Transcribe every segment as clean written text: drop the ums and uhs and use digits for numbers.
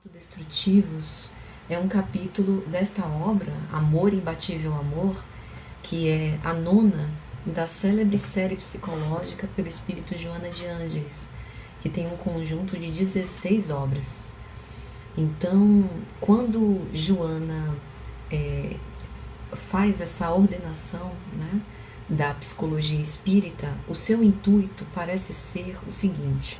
Autodestrutivos é um capítulo desta obra, Amor, Imbatível Amor, que é a nona da célebre série psicológica pelo espírito Joana de Ângeles, que tem um conjunto de 16 obras. Então, quando Joana faz essa ordenação, né, da psicologia espírita, o seu intuito parece ser o seguinte: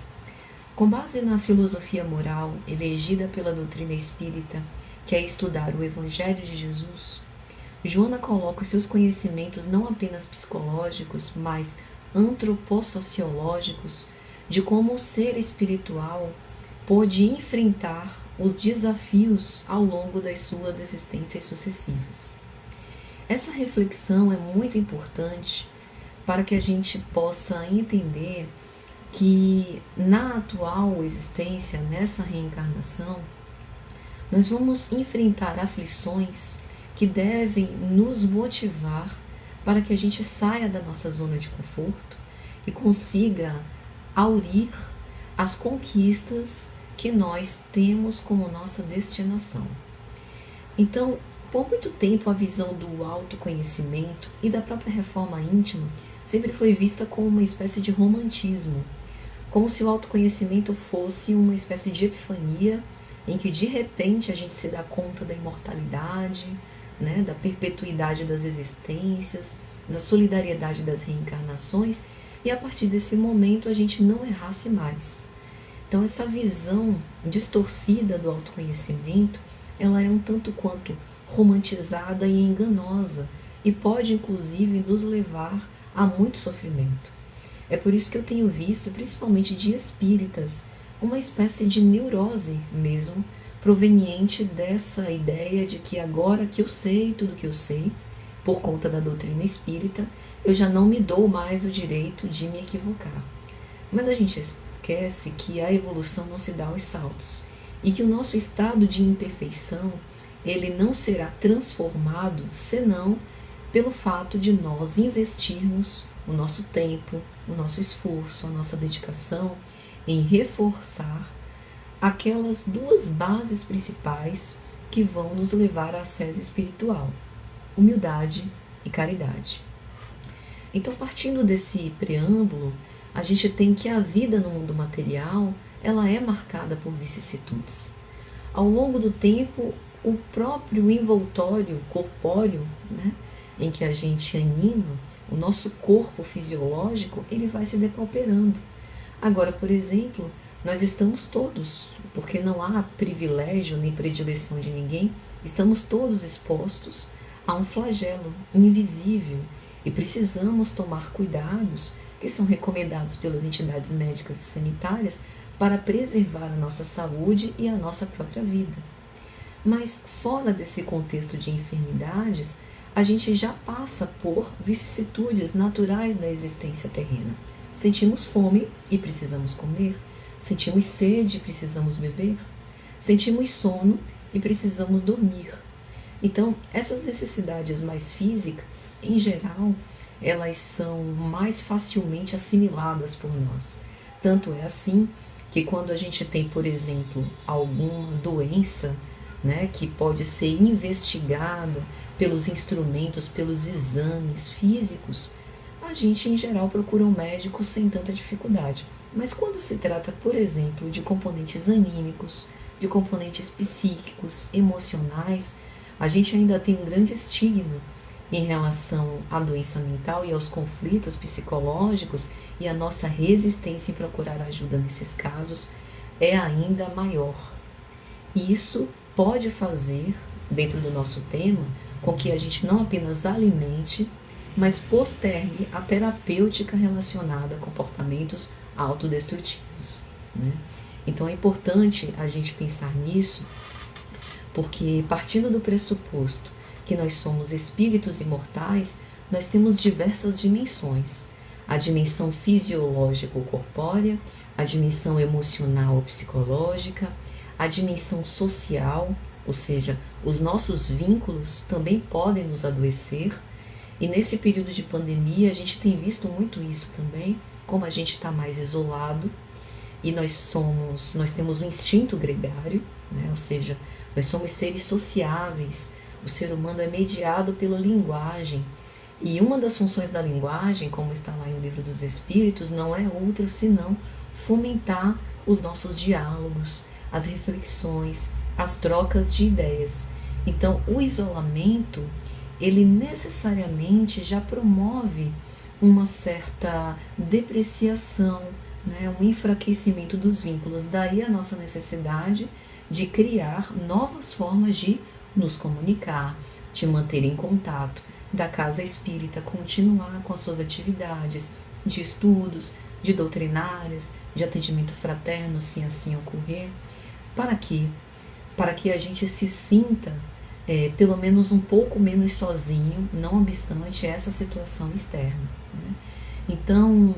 com base na filosofia moral elegida pela doutrina espírita, que é estudar o Evangelho de Jesus, Joana coloca os seus conhecimentos não apenas psicológicos, mas antropossociológicos de como o ser espiritual pôde enfrentar os desafios ao longo das suas existências sucessivas. Essa reflexão é muito importante para que a gente possa entender que na atual existência, nessa reencarnação, nós vamos enfrentar aflições que devem nos motivar para que a gente saia da nossa zona de conforto e consiga aurir as conquistas que nós temos como nossa destinação. Então, por muito tempo, a visão do autoconhecimento e da própria reforma íntima sempre foi vista como uma espécie de romantismo, como se o autoconhecimento fosse uma espécie de epifania em que de repente a gente se dá conta da imortalidade, né, da perpetuidade das existências, da solidariedade das reencarnações, e a partir desse momento a gente não errasse mais. Então essa visão distorcida do autoconhecimento, ela é um tanto quanto romantizada e enganosa e pode inclusive nos levar a muito sofrimento. É por isso que eu tenho visto, principalmente de espíritas, uma espécie de neurose mesmo, proveniente dessa ideia de que agora que eu sei tudo que eu sei, por conta da doutrina espírita, eu já não me dou mais o direito de me equivocar. Mas a gente esquece que a evolução não se dá aos saltos e que o nosso estado de imperfeição ele não será transformado senão pelo fato de nós investirmos o nosso tempo, o nosso esforço, a nossa dedicação em reforçar aquelas duas bases principais que vão nos levar à ascese espiritual: humildade e caridade. Então, partindo desse preâmbulo, a gente tem que a vida no mundo material ela é marcada por vicissitudes. Ao longo do tempo, o próprio envoltório corpóreo, né, em que a gente anima, o nosso corpo fisiológico, ele vai se depauperando. Agora, por exemplo, nós estamos todos, porque não há privilégio nem predileção de ninguém, estamos todos expostos a um flagelo invisível e precisamos tomar cuidados que são recomendados pelas entidades médicas e sanitárias para preservar a nossa saúde e a nossa própria vida. Mas fora desse contexto de enfermidades, a gente já passa por vicissitudes naturais da existência terrena. Sentimos fome e precisamos comer. Sentimos sede e precisamos beber. Sentimos sono e precisamos dormir. Então, essas necessidades mais físicas, em geral, elas são mais facilmente assimiladas por nós. Tanto é assim que quando a gente tem, por exemplo, alguma doença, né, que pode ser investigada pelos instrumentos, pelos exames físicos, a gente em geral procura um médico sem tanta dificuldade. Mas quando se trata, por exemplo, de componentes anímicos, de componentes psíquicos, emocionais, a gente ainda tem um grande estigma em relação à doença mental e aos conflitos psicológicos, e a nossa resistência em procurar ajuda nesses casos é ainda maior. E isso pode fazer, dentro do nosso tema, com que a gente não apenas alimente, mas postergue a terapêutica relacionada a comportamentos autodestrutivos, né? Então é importante a gente pensar nisso, porque partindo do pressuposto que nós somos espíritos imortais, nós temos diversas dimensões: a dimensão fisiológico-corpórea, a dimensão emocional-psicológica, a dimensão social, ou seja, os nossos vínculos também podem nos adoecer. E nesse período de pandemia a gente tem visto muito isso também, como a gente está mais isolado e nós temos um instinto gregário, né? Ou seja, nós somos seres sociáveis. O ser humano é mediado pela linguagem. E uma das funções da linguagem, como está lá em O Livro dos Espíritos, não é outra senão fomentar os nossos diálogos, as reflexões, as trocas de ideias. Então, o isolamento, ele necessariamente já promove uma certa depreciação, né, um enfraquecimento dos vínculos. Daí a nossa necessidade de criar novas formas de nos comunicar, de manter em contato, da casa espírita continuar com as suas atividades de estudos, de doutrinárias, de atendimento fraterno, se assim ocorrer. Para quê? Para que a gente se sinta pelo menos um pouco menos sozinho, não obstante essa situação externa, né? Então,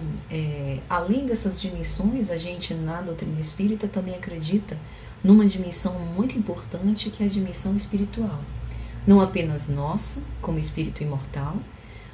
além dessas dimensões, a gente na doutrina espírita também acredita numa dimensão muito importante, que é a dimensão espiritual. Não apenas nossa, como espírito imortal.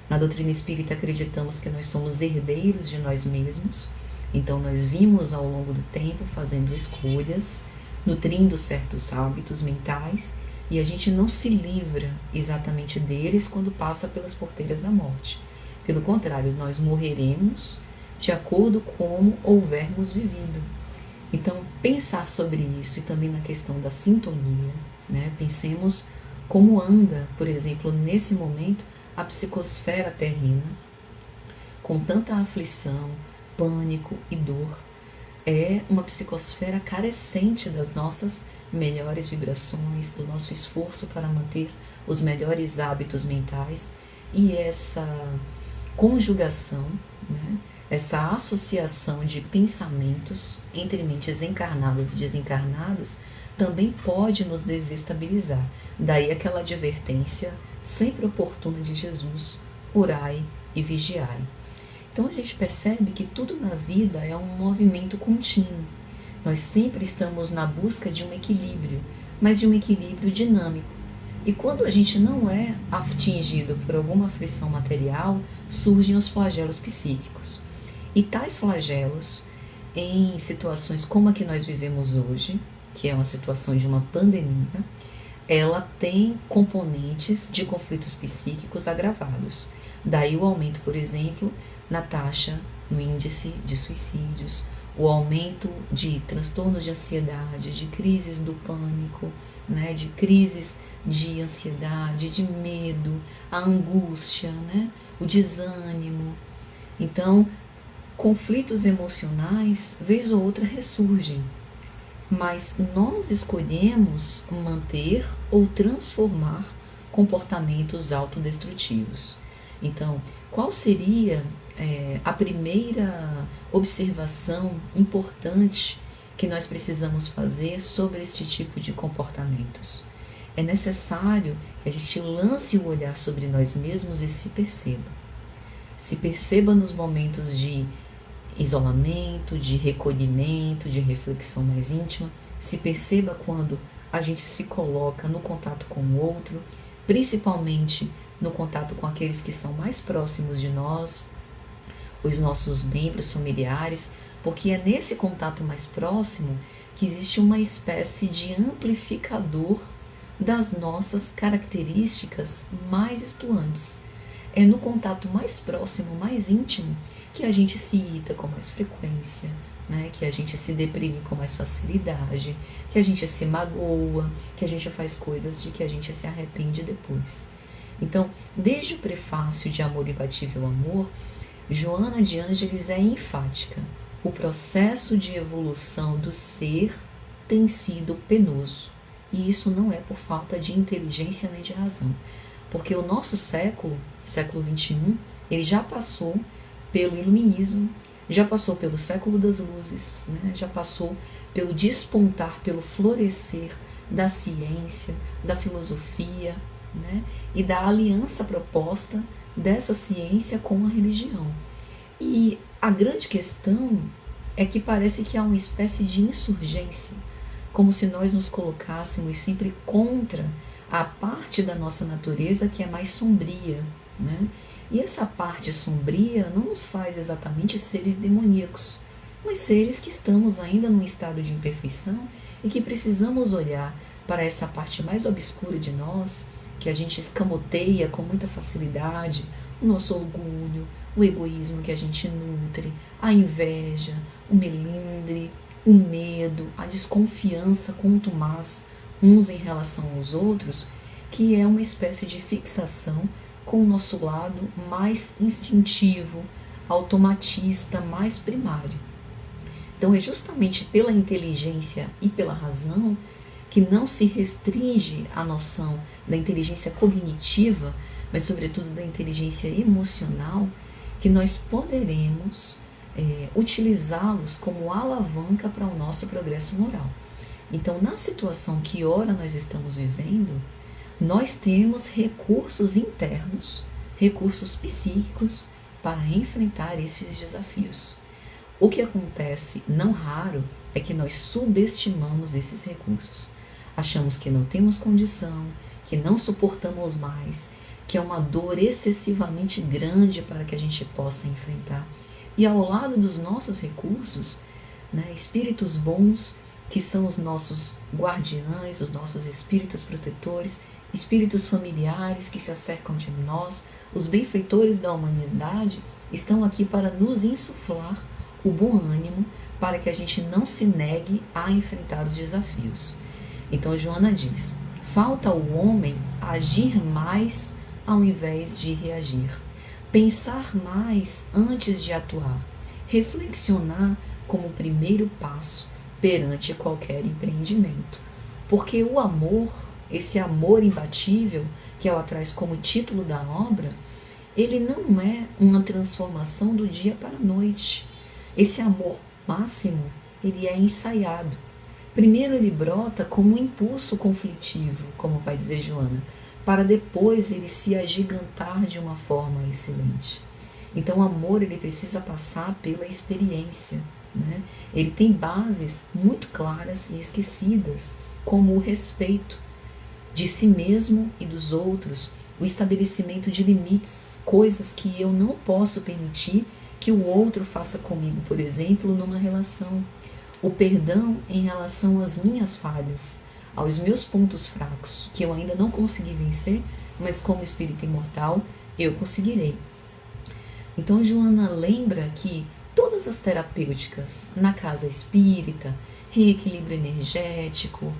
Na doutrina espírita acreditamos que nós somos herdeiros de nós mesmos. Então nós vimos ao longo do tempo fazendo escolhas, nutrindo certos hábitos mentais, e a gente não se livra exatamente deles quando passa pelas porteiras da morte. Pelo contrário, nós morreremos de acordo com como houvermos vivido. Então, pensar sobre isso e também na questão da sintonia, né? Pensemos como anda, por exemplo, nesse momento, a psicosfera terrena, com tanta aflição, pânico e dor. É uma psicosfera carecente das nossas melhores vibrações, do nosso esforço para manter os melhores hábitos mentais, e essa conjugação, né, essa associação de pensamentos entre mentes encarnadas e desencarnadas também pode nos desestabilizar. Daí aquela advertência sempre oportuna de Jesus: orai e vigiai. Então a gente percebe que tudo na vida é um movimento contínuo. Nós sempre estamos na busca de um equilíbrio, mas de um equilíbrio dinâmico. E quando a gente não é atingido por alguma aflição material, surgem os flagelos psíquicos. E tais flagelos, em situações como a que nós vivemos hoje, que é uma situação de uma pandemia, ela tem componentes de conflitos psíquicos agravados. Daí o aumento, por exemplo, na taxa, no índice de suicídios, o aumento de transtornos de ansiedade, de crises do pânico, né, de crises de ansiedade, de medo, a angústia, né, o desânimo. Então, conflitos emocionais, vez ou outra, ressurgem, mas nós escolhemos manter ou transformar comportamentos autodestrutivos. Então, qual seria a primeira observação importante que nós precisamos fazer sobre este tipo de comportamentos? É necessário que a gente lance o olhar sobre nós mesmos e se perceba. Se perceba nos momentos de isolamento, de recolhimento, de reflexão mais íntima. Se perceba quando a gente se coloca no contato com o outro, principalmente no contato com aqueles que são mais próximos de nós, os nossos membros familiares, porque é nesse contato mais próximo que existe uma espécie de amplificador das nossas características mais estuantes. É no contato mais próximo, mais íntimo, que a gente se irrita com mais frequência, né? Que a gente se deprime com mais facilidade, que a gente se magoa, que a gente faz coisas de que a gente se arrepende depois. Então, desde o prefácio de Amor Imbatível Amor, Joana de Ângeles é enfática. O processo de evolução do ser tem sido penoso. E isso não é por falta de inteligência nem de razão. Porque o nosso século, século XXI, ele já passou pelo iluminismo, já passou pelo século das luzes, né? Já passou pelo despontar, pelo florescer da ciência, da filosofia, né? E da aliança proposta dessa ciência com a religião. E a grande questão é que parece que há uma espécie de insurgência, como se nós nos colocássemos sempre contra a parte da nossa natureza que é mais sombria, né? E essa parte sombria não nos faz exatamente seres demoníacos, mas seres que estamos ainda num estado de imperfeição e que precisamos olhar para essa parte mais obscura de nós, que a gente escamoteia com muita facilidade, o nosso orgulho, o egoísmo que a gente nutre, a inveja, o melindre, o medo, a desconfiança contumaz uns em relação aos outros, que é uma espécie de fixação com o nosso lado mais instintivo, automatista, mais primário. Então é justamente pela inteligência e pela razão que não se restringe a noção da inteligência cognitiva, mas sobretudo da inteligência emocional, que nós poderemos utilizá-los como alavanca para o nosso progresso moral. Então, na situação que ora nós estamos vivendo, nós temos recursos internos, recursos psíquicos para enfrentar esses desafios. O que acontece, não raro, é que nós subestimamos esses recursos. Achamos que não temos condição, que não suportamos mais, que é uma dor excessivamente grande para que a gente possa enfrentar. E ao lado dos nossos recursos, espíritos bons, que são os nossos guardiães, os nossos espíritos protetores, espíritos familiares que se acercam de nós, os benfeitores da humanidade, estão aqui para nos insuflar o bom ânimo para que a gente não se negue a enfrentar os desafios. Então Joana diz: falta ao homem agir mais ao invés de reagir, pensar mais antes de atuar, reflexionar como primeiro passo perante qualquer empreendimento. Porque o amor, esse amor imbatível que ela traz como título da obra, ele não é uma transformação do dia para a noite. Esse amor máximo, ele é ensaiado. Primeiro ele brota como um impulso conflitivo, como vai dizer Joana, para depois ele se agigantar de uma forma excelente. Então o amor, ele precisa passar pela experiência, Ele tem bases muito claras e esquecidas, como o respeito de si mesmo e dos outros, o estabelecimento de limites, coisas que eu não posso permitir que o outro faça comigo, por exemplo, numa relação. O perdão em relação às minhas falhas, aos meus pontos fracos, que eu ainda não consegui vencer, mas como espírito imortal, eu conseguirei. Então Joana lembra que todas as terapêuticas na casa espírita, reequilíbrio energético,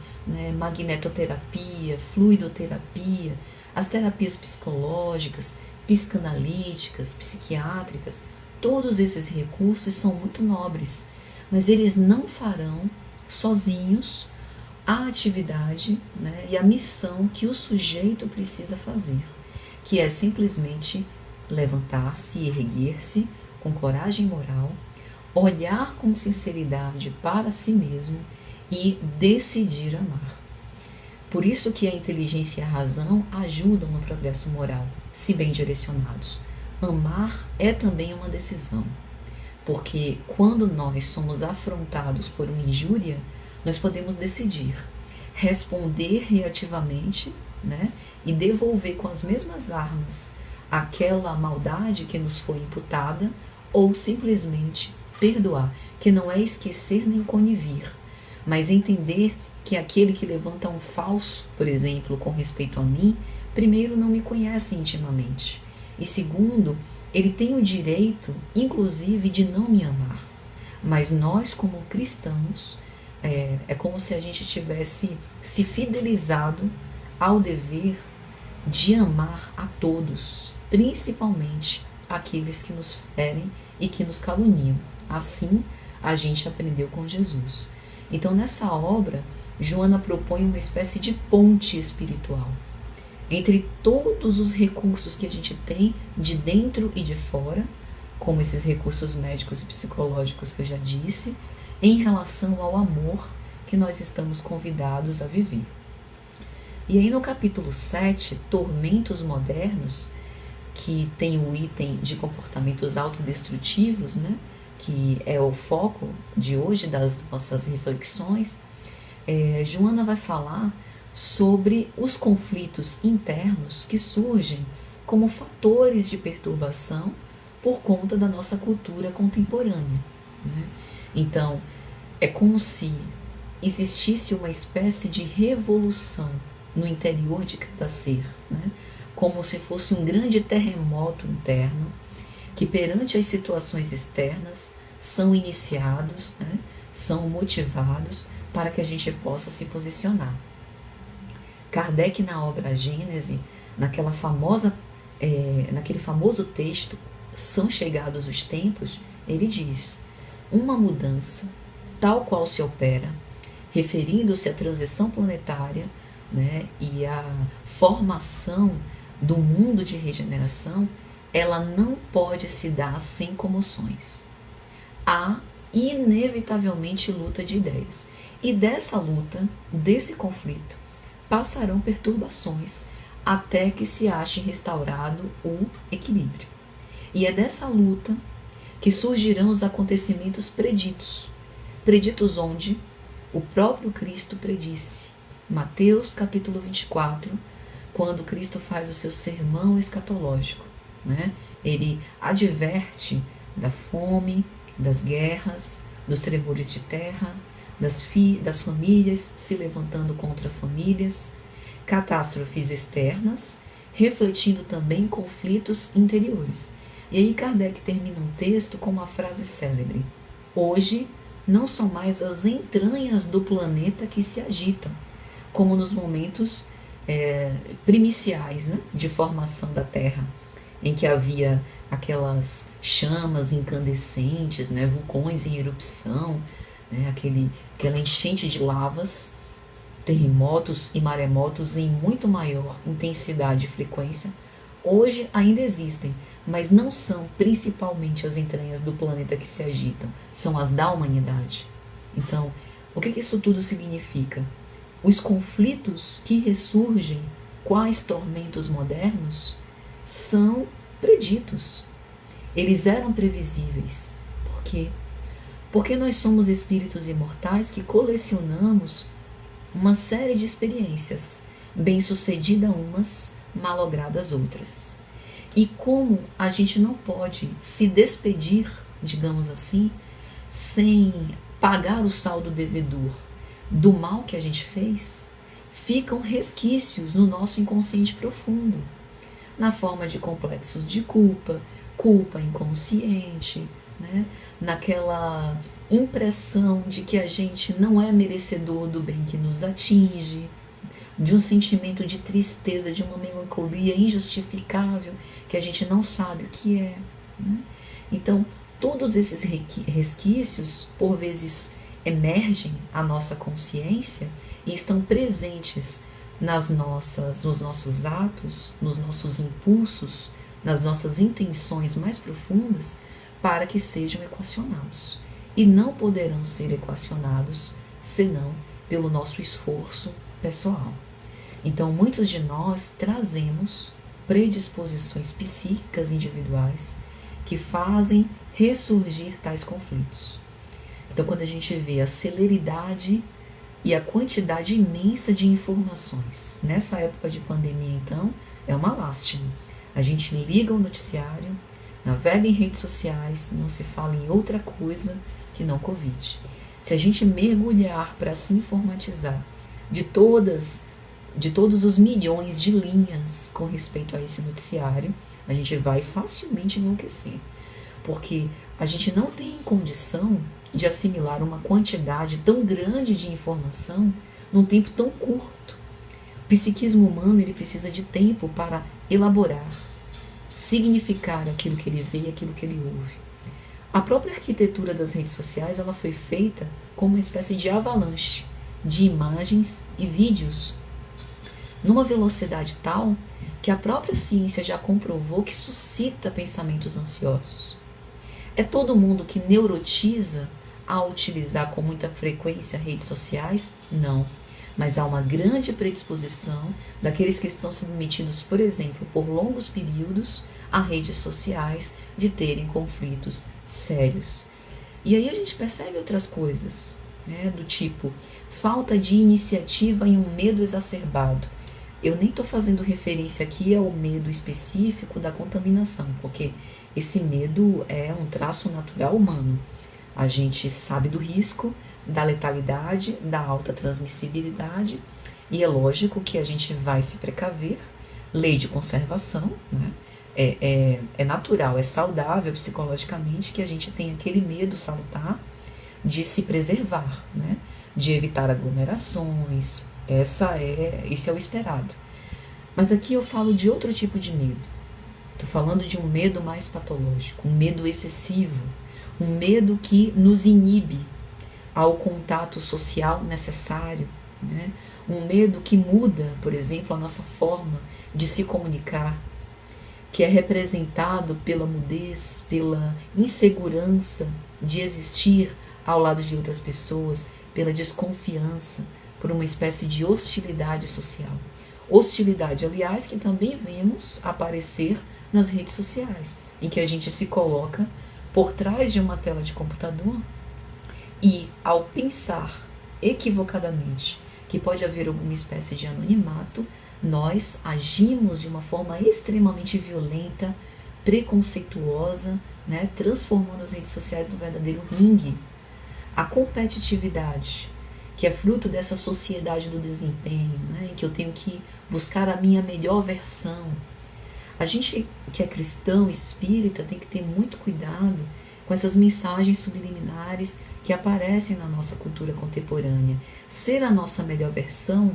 magnetoterapia, fluidoterapia, as terapias psicológicas, psicanalíticas, psiquiátricas, todos esses recursos são muito nobres, mas eles não farão sozinhos a atividade e a missão que o sujeito precisa fazer, que é simplesmente levantar-se e erguer-se com coragem moral, olhar com sinceridade para si mesmo e decidir amar. Por isso que a inteligência e a razão ajudam no progresso moral, se bem direcionados. Amar é também uma decisão, porque quando nós somos afrontados por uma injúria, nós podemos decidir responder reativamente, e devolver com as mesmas armas aquela maldade que nos foi imputada, ou simplesmente perdoar, que não é esquecer nem conivir, mas entender que aquele que levanta um falso, por exemplo, com respeito a mim, primeiro não me conhece intimamente, e segundo, ele tem o direito, inclusive, de não me amar. Mas nós, como cristãos, é como se a gente tivesse se fidelizado ao dever de amar a todos, principalmente aqueles que nos ferem e que nos caluniam. Assim, a gente aprendeu com Jesus. Então, nessa obra, Joana propõe uma espécie de ponte espiritual entre todos os recursos que a gente tem de dentro e de fora, como esses recursos médicos e psicológicos que eu já disse, em relação ao amor que nós estamos convidados a viver. E aí no capítulo 7, Tormentos Modernos, que tem o item de comportamentos autodestrutivos, que é o foco de hoje das nossas reflexões, Joana vai falar sobre os conflitos internos que surgem como fatores de perturbação por conta da nossa cultura contemporânea. Então, é como se existisse uma espécie de revolução no interior de cada ser, né? Como se fosse um grande terremoto interno, que perante as situações externas são iniciados, né? São motivados para que a gente possa se posicionar. Kardec, na obra Gênese, naquele famoso texto, São Chegados os Tempos, ele diz: uma mudança tal qual se opera, referindo-se à transição planetária, né, e à formação do mundo de regeneração, ela não pode se dar sem comoções. Há inevitavelmente luta de ideias. E dessa luta, desse conflito, passarão perturbações até que se ache restaurado o equilíbrio. E é dessa luta que surgirão os acontecimentos preditos. Preditos onde o próprio Cristo predisse. Mateus capítulo 24, quando Cristo faz o seu sermão escatológico, né? Ele adverte da fome, das guerras, dos tremores de terra, das famílias se levantando contra famílias, catástrofes externas, refletindo também conflitos interiores. E aí Kardec termina um texto com uma frase célebre: hoje não são mais as entranhas do planeta que se agitam, como nos momentos primiciais, né, de formação da Terra, em que havia aquelas chamas incandescentes, né, vulcões em erupção, né, aquela enchente de lavas, terremotos e maremotos em muito maior intensidade e frequência. Hoje ainda existem, mas não são principalmente as entranhas do planeta que se agitam, são as da humanidade. Então, o que isso tudo significa? Os conflitos que ressurgem, quais tormentos modernos, são preditos. Eles eram previsíveis. Por quê? Porque nós somos espíritos imortais que colecionamos uma série de experiências, bem-sucedidas umas, malogradas outras. E como a gente não pode se despedir, digamos assim, sem pagar o saldo devedor do mal que a gente fez, ficam resquícios no nosso inconsciente profundo, na forma de complexos de culpa, culpa inconsciente, né? Naquela impressão de que a gente não é merecedor do bem que nos atinge, de um sentimento de tristeza, de uma melancolia injustificável que a gente não sabe o que é, né? Então, todos esses resquícios, por vezes, emergem à nossa consciência e estão presentes nos nossos atos, nos nossos impulsos, nas nossas intenções mais profundas, para que sejam equacionados. E não poderão ser equacionados senão pelo nosso esforço pessoal. Então, muitos de nós trazemos predisposições psíquicas individuais que fazem ressurgir tais conflitos. Então, quando a gente vê a celeridade e a quantidade imensa de informações, nessa época de pandemia, então, é uma lástima. A gente liga o noticiário, navega em redes sociais, não se fala em outra coisa que não Covid. Se a gente mergulhar para se informatizar de todos os milhões de linhas com respeito a esse noticiário, a gente vai facilmente enlouquecer. Porque a gente não tem condição de assimilar uma quantidade tão grande de informação num tempo tão curto. O psiquismo humano, ele precisa de tempo para elaborar, significar aquilo que ele vê e aquilo que ele ouve. A própria arquitetura das redes sociais, ela foi feita como uma espécie de avalanche de imagens e vídeos, numa velocidade tal que a própria ciência já comprovou que suscita pensamentos ansiosos. É todo mundo que neurotiza ao utilizar com muita frequência redes sociais? Não. Mas há uma grande predisposição daqueles que estão submetidos, por exemplo, por longos períodos a redes sociais, de terem conflitos sérios. E aí a gente percebe outras coisas, né, do tipo falta de iniciativa e um medo exacerbado. Eu nem estou fazendo referência aqui ao medo específico da contaminação, porque esse medo é um traço natural humano. A gente sabe do risco, da letalidade, da alta transmissibilidade, e é lógico que a gente vai se precaver, lei de conservação, né? É natural, é saudável psicologicamente que a gente tenha aquele medo salutar de se preservar, né? De evitar aglomerações, esse é o esperado. Mas aqui eu falo de outro tipo de medo. Estou falando de um medo mais patológico, um medo excessivo, um medo que nos inibe ao contato social necessário, né? Um medo que muda, por exemplo, a nossa forma de se comunicar, que é representado pela mudez, pela insegurança de existir ao lado de outras pessoas, pela desconfiança, por uma espécie de hostilidade social. Hostilidade, aliás, que também vemos aparecer nas redes sociais, em que a gente se coloca por trás de uma tela de computador e, ao pensar equivocadamente que pode haver alguma espécie de anonimato, nós agimos de uma forma extremamente violenta, preconceituosa, né, transformando as redes sociais num verdadeiro ringue. A competitividade, que é fruto dessa sociedade do desempenho, né, em que eu tenho que buscar a minha melhor versão. A gente que é cristão, espírita, tem que ter muito cuidado com essas mensagens subliminares que aparecem na nossa cultura contemporânea. Ser a nossa melhor versão,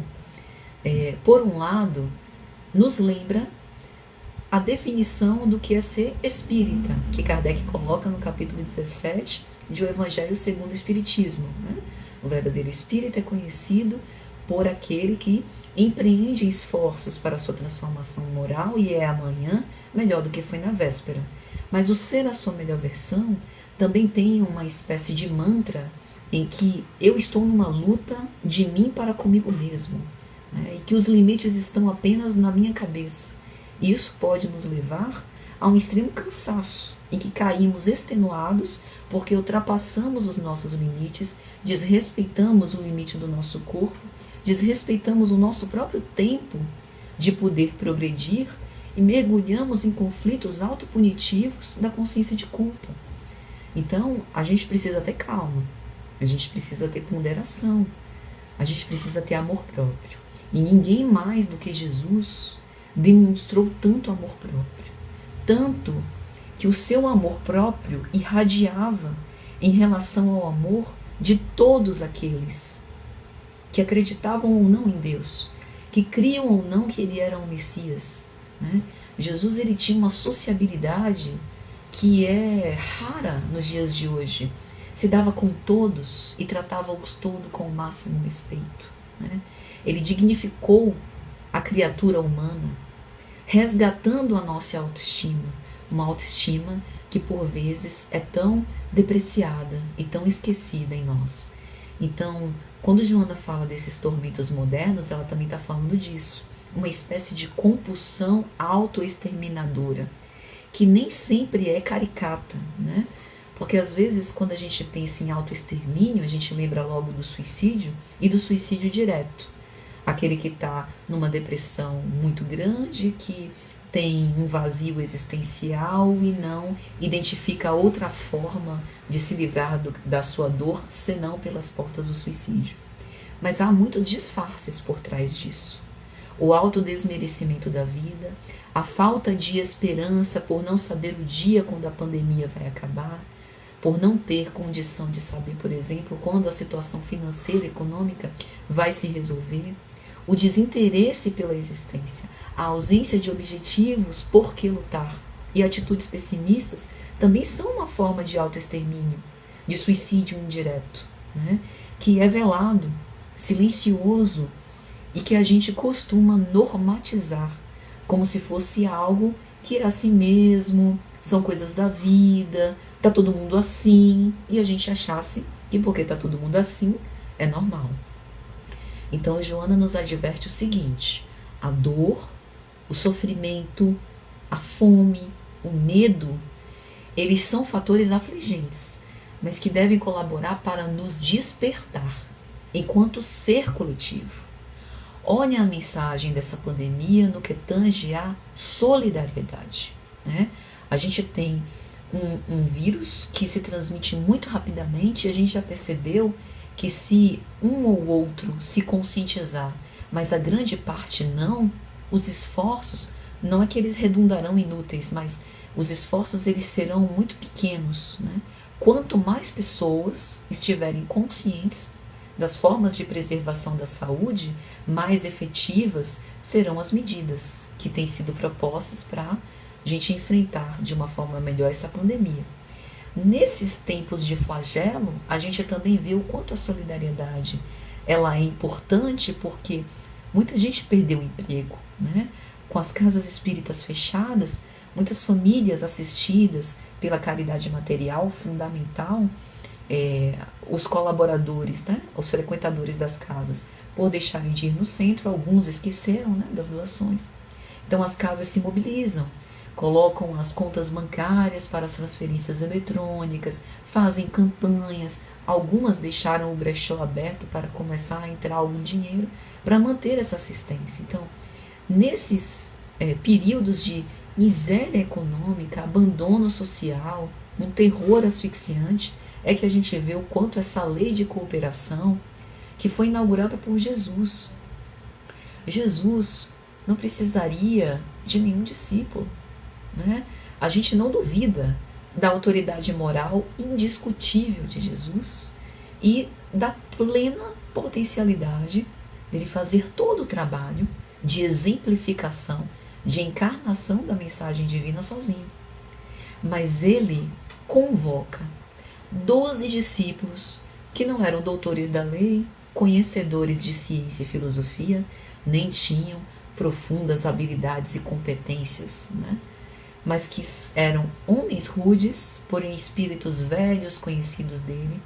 por um lado, nos lembra a definição do que é ser espírita, que Kardec coloca no capítulo 17 de O Evangelho segundo o Espiritismo, né? O verdadeiro espírita é conhecido por aquele que empreende esforços para a sua transformação moral e é amanhã melhor do que foi na véspera. Mas o ser a sua melhor versão também tem uma espécie de mantra em que eu estou numa luta de mim para comigo mesmo, né? E que os limites estão apenas na minha cabeça. E isso pode nos levar a um extremo cansaço, em que caímos extenuados porque ultrapassamos os nossos limites, desrespeitamos o limite do nosso corpo, desrespeitamos o nosso próprio tempo de poder progredir e mergulhamos em conflitos autopunitivos da consciência de culpa. Então, a gente precisa ter calma, a gente precisa ter ponderação, a gente precisa ter amor próprio. E ninguém mais do que Jesus demonstrou tanto amor próprio, tanto que o seu amor próprio irradiava em relação ao amor de todos aqueles que acreditavam ou não em Deus, que criam ou não que ele era o Messias, né? Jesus, ele tinha uma sociabilidade que é rara nos dias de hoje. Se dava com todos e tratava-os todos com o máximo respeito, né? Ele dignificou a criatura humana, resgatando a nossa autoestima, uma autoestima que por vezes é tão depreciada e tão esquecida em nós. Então, quando Joana fala desses tormentos modernos, ela também está falando disso, uma espécie de compulsão autoexterminadora, que nem sempre é caricata, né? Porque às vezes quando a gente pensa em autoextermínio, a gente lembra logo do suicídio e do suicídio direto. Aquele que está numa depressão muito grande, que tem um vazio existencial e não identifica outra forma de se livrar da sua dor, senão pelas portas do suicídio. Mas há muitos disfarces por trás disso. O autodesmerecimento da vida, a falta de esperança por não saber o dia quando a pandemia vai acabar, por não ter condição de saber, por exemplo, quando a situação financeira e econômica vai se resolver, o desinteresse pela existência, a ausência de objetivos por que lutar e atitudes pessimistas também são uma forma de autoextermínio, de suicídio indireto, né? Que é velado, silencioso e que a gente costuma normatizar como se fosse algo que é assim mesmo, são coisas da vida, tá todo mundo assim, e a gente achasse que porque tá todo mundo assim é normal. Então, Joana nos adverte o seguinte: a dor, o sofrimento, a fome, o medo, eles são fatores afligentes, mas que devem colaborar para nos despertar enquanto ser coletivo. Olhem a mensagem dessa pandemia no que tange a solidariedade, né? A gente tem um vírus que se transmite muito rapidamente e a gente já percebeu que se um ou outro se conscientizar, mas a grande parte não, os esforços, não é que eles redundarão inúteis, mas os esforços eles serão muito pequenos, né? Quanto mais pessoas estiverem conscientes das formas de preservação da saúde, mais efetivas serão as medidas que têm sido propostas para a gente enfrentar de uma forma melhor essa pandemia. Nesses tempos de flagelo, a gente também vê o quanto a solidariedade ela é importante, porque muita gente perdeu o emprego, né? Com as casas espíritas fechadas, muitas famílias assistidas pela caridade material fundamental, os colaboradores, né? Os frequentadores das casas, por deixarem de ir no centro, alguns esqueceram, né, das doações. Então as casas se mobilizam, colocam as contas bancárias para as transferências eletrônicas, fazem campanhas, algumas deixaram o brechó aberto para começar a entrar algum dinheiro para manter essa assistência. Então, nesses períodos de miséria econômica, abandono social, um terror asfixiante, é que a gente vê o quanto essa lei de cooperação, que foi inaugurada por Jesus, Jesus não precisaria de nenhum discípulo, né? A gente não duvida da autoridade moral indiscutível de Jesus e da plena potencialidade dele fazer todo o trabalho de exemplificação, de encarnação da mensagem divina sozinho. Mas ele convoca 12 discípulos que não eram doutores da lei, conhecedores de ciência e filosofia, nem tinham profundas habilidades e competências, né? Mas que eram homens rudes, porém espíritos velhos conhecidos dele,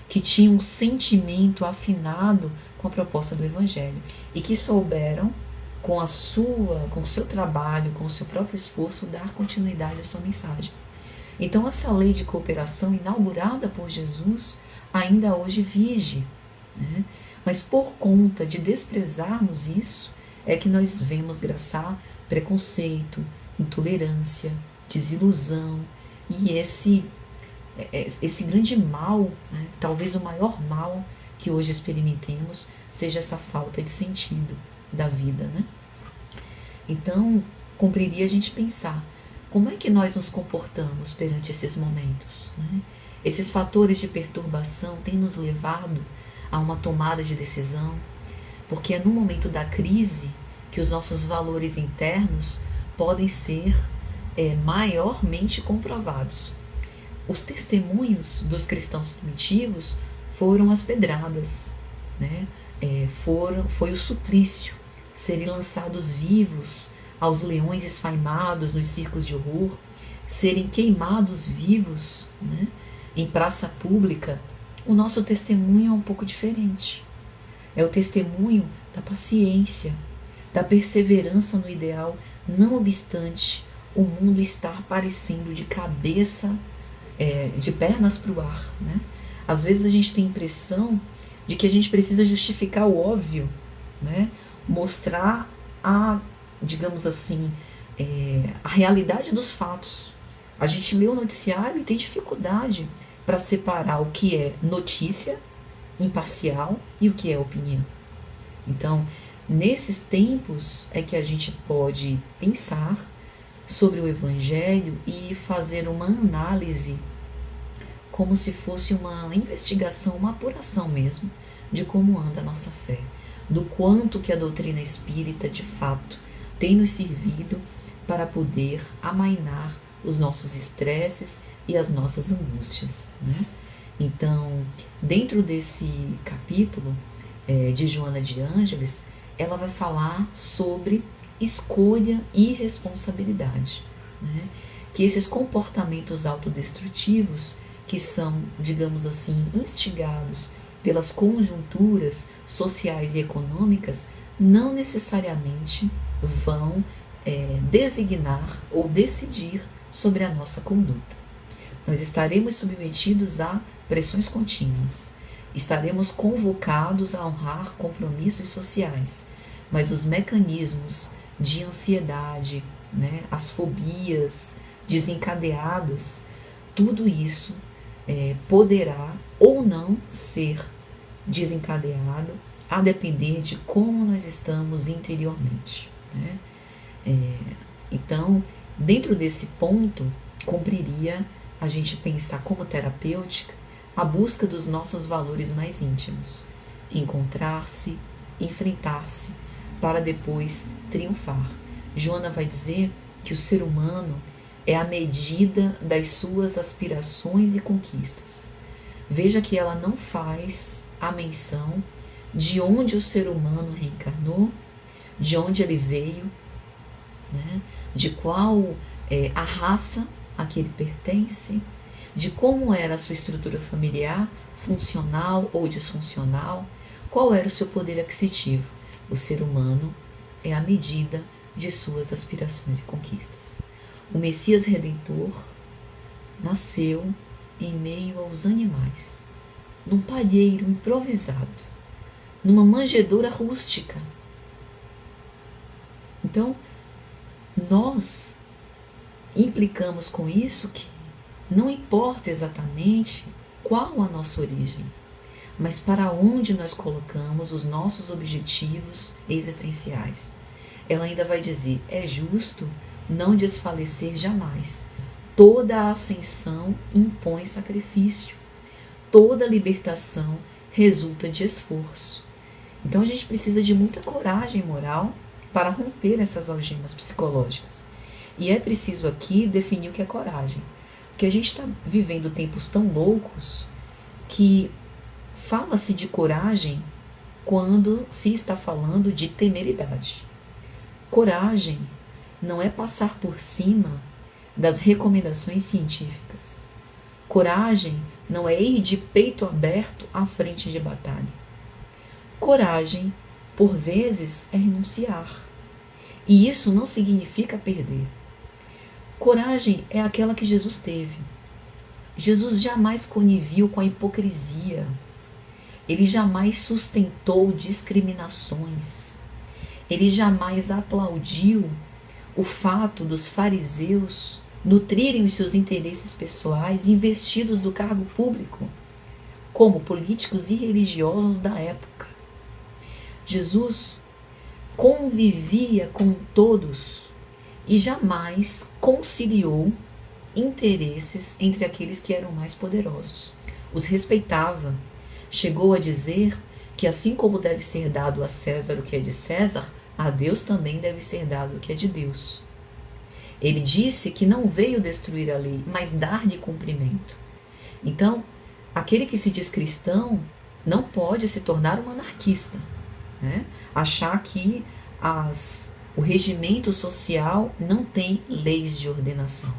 que tinham um sentimento afinado com a proposta do Evangelho e que souberam, com o seu trabalho, com o seu próprio esforço, dar continuidade à sua mensagem. Então essa lei de cooperação inaugurada por Jesus ainda hoje vige, né? Mas por conta de desprezarmos isso, é que nós vemos graçar preconceito, intolerância, desilusão e esse grande mal, né? Talvez o maior mal que hoje experimentemos seja essa falta de sentido da vida, né? Então, cumpriria a gente pensar como é que nós nos comportamos perante esses momentos, né? Esses fatores de perturbação têm nos levado a uma tomada de decisão, porque é no momento da crise que os nossos valores internos podem ser maiormente comprovados. Os testemunhos dos cristãos primitivos foram as pedradas, né? Foi o suplício, serem lançados vivos aos leões esfaimados nos circos de horror, serem queimados vivos, né, em praça pública. O nosso testemunho é um pouco diferente. É o testemunho da paciência, da perseverança no ideal, não obstante o mundo estar parecendo de cabeça, de pernas para o ar, né? Às vezes a gente tem a impressão de que a gente precisa justificar o óbvio, né? Mostrar digamos assim, a realidade dos fatos. A gente lê o noticiário e tem dificuldade para separar o que é notícia imparcial e o que é opinião. Então, nesses tempos é que a gente pode pensar sobre o Evangelho e fazer uma análise como se fosse uma investigação, uma apuração mesmo, de como anda a nossa fé, do quanto que a doutrina espírita, de fato, tem nos servido para poder amainar os nossos estresses e as nossas angústias, né? Então, dentro desse capítulo de Joana de Ângeles, ela vai falar sobre escolha e responsabilidade, né? Que esses comportamentos autodestrutivos, que são, digamos assim, instigados pelas conjunturas sociais e econômicas, não necessariamente vão designar ou decidir sobre a nossa conduta. Nós estaremos submetidos a pressões contínuas, estaremos convocados a honrar compromissos sociais, mas os mecanismos de ansiedade, né, as fobias desencadeadas, tudo isso poderá ou não ser desencadeado a depender de como nós estamos interiormente, né? Então, dentro desse ponto, cumpriria a gente pensar como terapêutica a busca dos nossos valores mais íntimos, encontrar-se, enfrentar-se, para depois triunfar. Joana vai dizer que o ser humano é a medida das suas aspirações e conquistas. Veja que ela não faz a menção de onde o ser humano reencarnou, de onde ele veio, né? De qual a raça a que ele pertence, de como era a sua estrutura familiar, funcional ou disfuncional, qual era o seu poder aquisitivo. O ser humano é a medida de suas aspirações e conquistas. O Messias Redentor nasceu em meio aos animais, num palheiro improvisado, numa manjedoura rústica. Então, nós implicamos com isso que não importa exatamente qual a nossa origem, mas para onde nós colocamos os nossos objetivos existenciais. Ela ainda vai dizer, é justo não desfalecer jamais. Toda a ascensão impõe sacrifício. Toda libertação resulta de esforço. Então a gente precisa de muita coragem moral para romper essas algemas psicológicas. E é preciso aqui definir o que é coragem. Porque a gente está vivendo tempos tão loucos que fala-se de coragem quando se está falando de temeridade. Coragem não é passar por cima das recomendações científicas. Coragem não é ir de peito aberto à frente de batalha. Coragem, por vezes, é renunciar. E isso não significa perder. Coragem é aquela que Jesus teve. Jesus jamais coniveu com a hipocrisia. Ele jamais sustentou discriminações. Ele jamais aplaudiu o fato dos fariseus nutrirem os seus interesses pessoais investidos do cargo público, como políticos e religiosos da época. Jesus convivia com todos e jamais conciliou interesses entre aqueles que eram mais poderosos. Os respeitava. Chegou a dizer que assim como deve ser dado a César o que é de César, a Deus também deve ser dado o que é de Deus. Ele disse que não veio destruir a lei, mas dar-lhe cumprimento. Então, aquele que se diz cristão não pode se tornar um anarquista, né? Achar que o regimento social não tem leis de ordenação.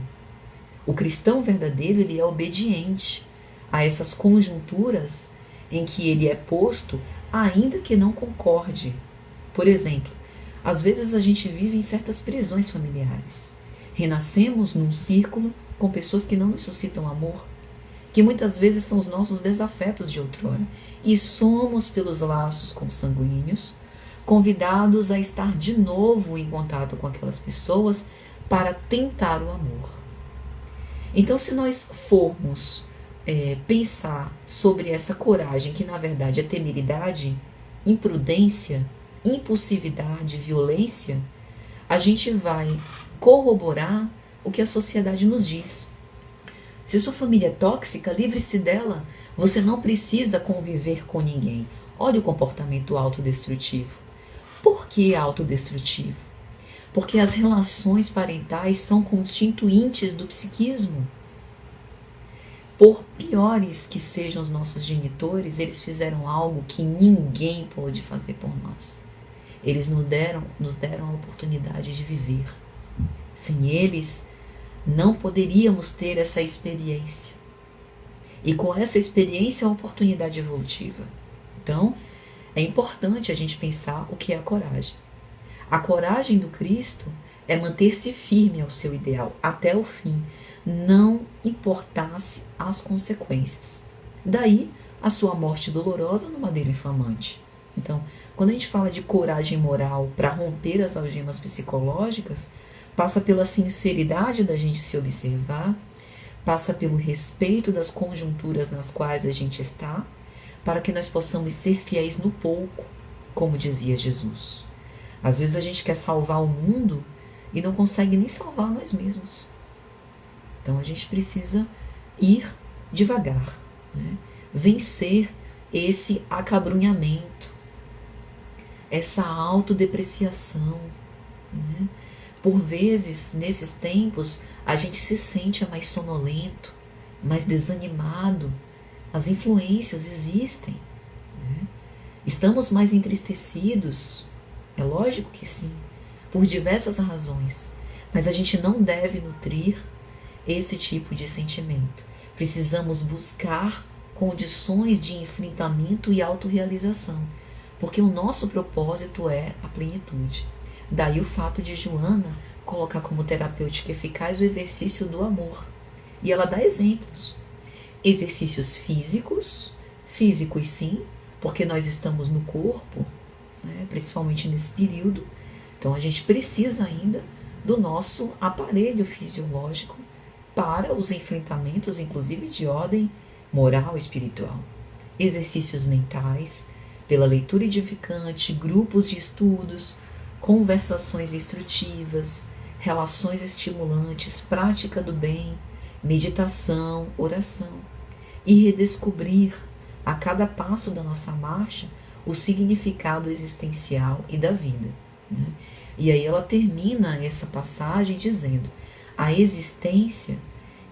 O cristão verdadeiro, ele é obediente a essas conjunturas em que ele é posto, ainda que não concorde. Por exemplo, às vezes a gente vive em certas prisões familiares. Renascemos num círculo com pessoas que não nos suscitam amor, que muitas vezes são os nossos desafetos de outrora. E somos, pelos laços consanguíneos, convidados a estar de novo em contato com aquelas pessoas para tentar o amor. Então, se nós formos pensar sobre essa coragem, que na verdade é temeridade, imprudência, impulsividade, violência, a gente vai corroborar o que a sociedade nos diz. Se sua família é tóxica, livre-se dela. Você não precisa conviver com ninguém. Olha o comportamento autodestrutivo. Por que autodestrutivo? Porque as relações parentais são constituintes do psiquismo. Por piores que sejam os nossos genitores, eles fizeram algo que ninguém pôde fazer por nós. Eles nos deram a oportunidade de viver. Sem eles, não poderíamos ter essa experiência. E com essa experiência, a oportunidade evolutiva. Então, é importante a gente pensar o que é a coragem. A coragem do Cristo é manter-se firme ao seu ideal até o fim, não importasse as consequências. Daí a sua morte dolorosa no madeiro infamante. Então, quando a gente fala de coragem moral para romper as algemas psicológicas, passa pela sinceridade da gente se observar, passa pelo respeito das conjunturas nas quais a gente está, para que nós possamos ser fiéis no pouco, como dizia Jesus. Às vezes a gente quer salvar o mundo e não consegue nem salvar nós mesmos. Então a gente precisa ir devagar, né? Vencer esse acabrunhamento, essa autodepreciação, né? Por vezes, nesses tempos, a gente se sente mais sonolento, mais desanimado. As influências existem, né? Estamos mais entristecidos, é lógico que sim, por diversas razões, mas a gente não deve nutrir esse tipo de sentimento. Precisamos buscar condições de enfrentamento e autorrealização, porque o nosso propósito é a plenitude. Daí o fato de Joana colocar como terapêutica eficaz o exercício do amor. E ela dá exemplos. Exercícios físicos sim, porque nós estamos no corpo, né, principalmente nesse período. Então a gente precisa ainda do nosso aparelho fisiológico para os enfrentamentos, inclusive de ordem moral e espiritual. Exercícios mentais, pela leitura edificante, grupos de estudos, conversações instrutivas, relações estimulantes, prática do bem, meditação, oração. E redescobrir, a cada passo da nossa marcha, o significado existencial e da vida, né? E aí ela termina essa passagem dizendo: a existência,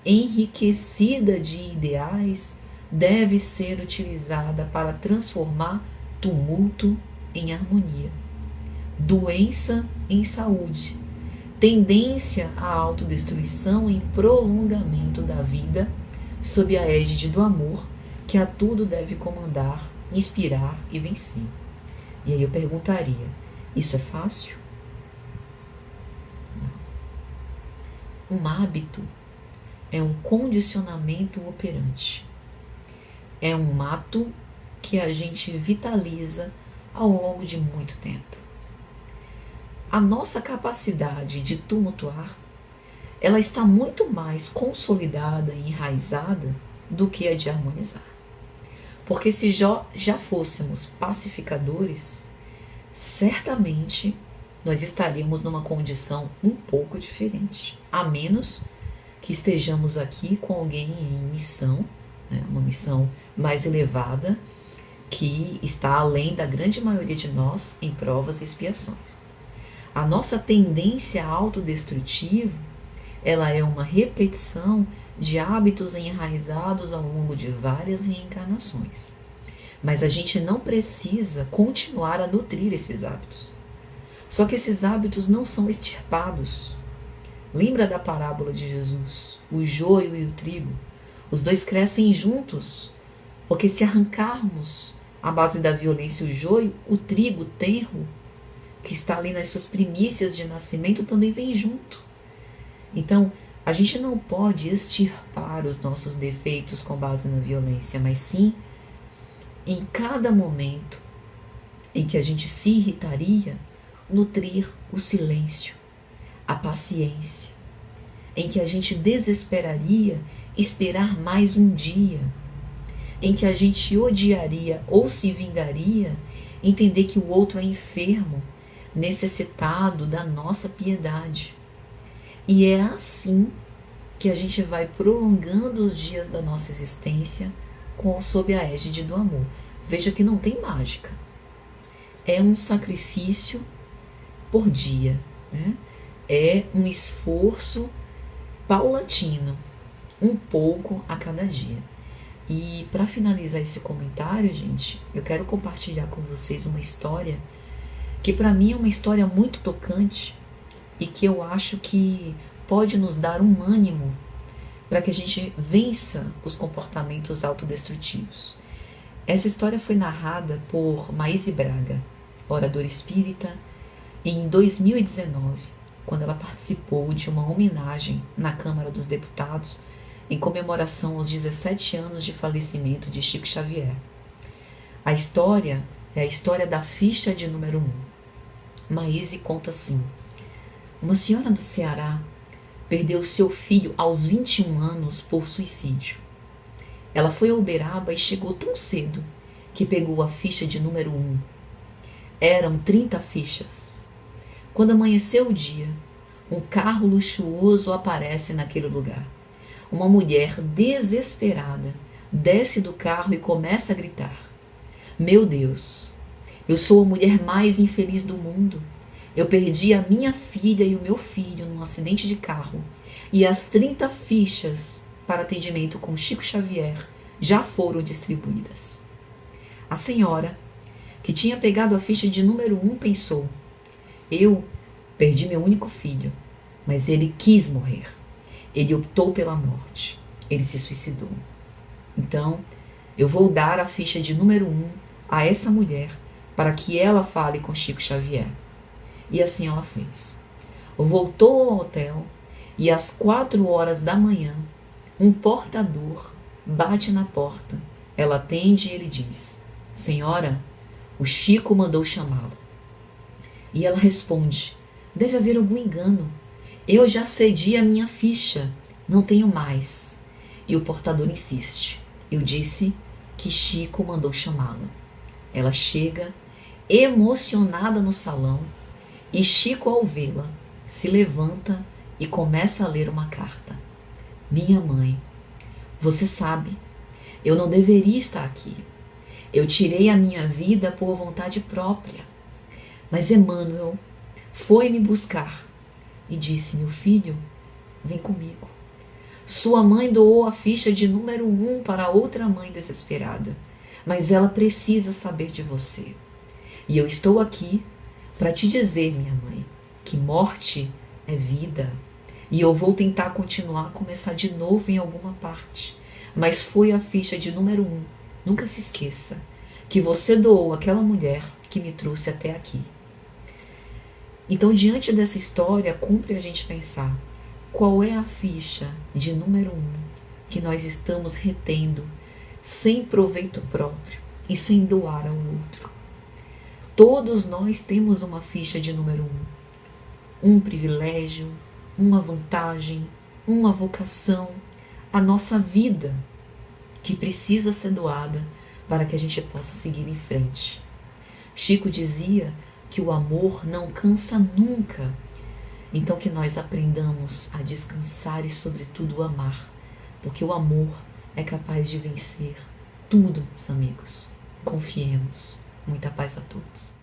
enriquecida de ideais, deve ser utilizada para transformar tumulto em harmonia, doença em saúde, tendência à autodestruição em prolongamento da vida, sob a égide do amor, que a tudo deve comandar, inspirar e vencer. E aí eu perguntaria: isso é fácil? Não. Um hábito é um condicionamento operante. É um ato que a gente vitaliza ao longo de muito tempo. A nossa capacidade de tumultuar, ela está muito mais consolidada e enraizada do que a de harmonizar. Porque se já fôssemos pacificadores, certamente nós estaríamos numa condição um pouco diferente, a menos que estejamos aqui com alguém em missão, né, uma missão mais elevada, que está além da grande maioria de nós em provas e expiações. A nossa tendência autodestrutiva, ela é uma repetição de hábitos enraizados ao longo de várias reencarnações. Mas a gente não precisa continuar a nutrir esses hábitos. Só que esses hábitos não são extirpados. Lembra da parábola de Jesus? O joio e o trigo. Os dois crescem juntos, porque se arrancarmos à base da violência o joio, o trigo tenro, que está ali nas suas primícias de nascimento, também vem junto. Então, a gente não pode extirpar os nossos defeitos com base na violência, mas sim, em cada momento em que a gente se irritaria, nutrir o silêncio, a paciência, em que a gente desesperaria, esperar mais um dia, em que a gente odiaria ou se vingaria, entender que o outro é enfermo, necessitado da nossa piedade. E é assim que a gente vai prolongando os dias da nossa existência sob a égide do amor. Veja que não tem mágica. É um sacrifício por dia, né? É um esforço paulatino, um pouco a cada dia. E para finalizar esse comentário, gente, eu quero compartilhar com vocês uma história que para mim é uma história muito tocante e que eu acho que pode nos dar um ânimo para que a gente vença os comportamentos autodestrutivos. Essa história foi narrada por Maíse Braga, oradora espírita, em 2019, quando ela participou de uma homenagem na Câmara dos Deputados em comemoração aos 17 anos de falecimento de Chico Xavier. A história é a história da ficha de número 1. Maíse conta assim: uma senhora do Ceará perdeu seu filho aos 21 anos por suicídio. Ela foi a Uberaba e chegou tão cedo que pegou a ficha de número 1. Eram 30 fichas. Quando amanheceu o dia, um carro luxuoso aparece naquele lugar. Uma mulher desesperada desce do carro e começa a gritar: Meu Deus, eu sou a mulher mais infeliz do mundo. Eu perdi a minha filha e o meu filho num acidente de carro, e as 30 fichas para atendimento com Chico Xavier já foram distribuídas. A senhora, que tinha pegado a ficha de número 1, pensou: eu perdi meu único filho, mas ele quis morrer. Ele optou pela morte. Ele se suicidou. Então, eu vou dar a ficha de número 1 a essa mulher para que ela fale com Chico Xavier. E assim ela fez. Voltou ao hotel e às 4 horas da manhã, um portador bate na porta. Ela atende e ele diz: Senhora, o Chico mandou chamá-la. E ela responde: Deve haver algum engano. Eu já cedi a minha ficha, não tenho mais. E o portador insiste: Eu disse que Chico mandou chamá-la. Ela chega emocionada no salão e Chico, ao vê-la, se levanta e começa a ler uma carta. Minha mãe, você sabe, eu não deveria estar aqui. Eu tirei a minha vida por vontade própria. Mas Emmanuel foi me buscar e disse: Meu filho, vem comigo. Sua mãe doou a ficha de número 1 para outra mãe desesperada, mas ela precisa saber de você. E eu estou aqui para te dizer, minha mãe, que morte é vida. E eu vou tentar continuar a começar de novo em alguma parte. Mas foi a ficha de número 1. Nunca se esqueça que você doou àquela mulher que me trouxe até aqui. Então, diante dessa história, cumpre a gente pensar: qual é a ficha de número 1 que nós estamos retendo sem proveito próprio e sem doar ao outro? Todos nós temos uma ficha de número 1. Um privilégio, uma vantagem, uma vocação, a nossa vida, que precisa ser doada para que a gente possa seguir em frente. Chico dizia que o amor não cansa nunca. Então que nós aprendamos a descansar e, sobretudo, amar, porque o amor é capaz de vencer tudo, meus amigos. Confiemos. Muita paz a todos.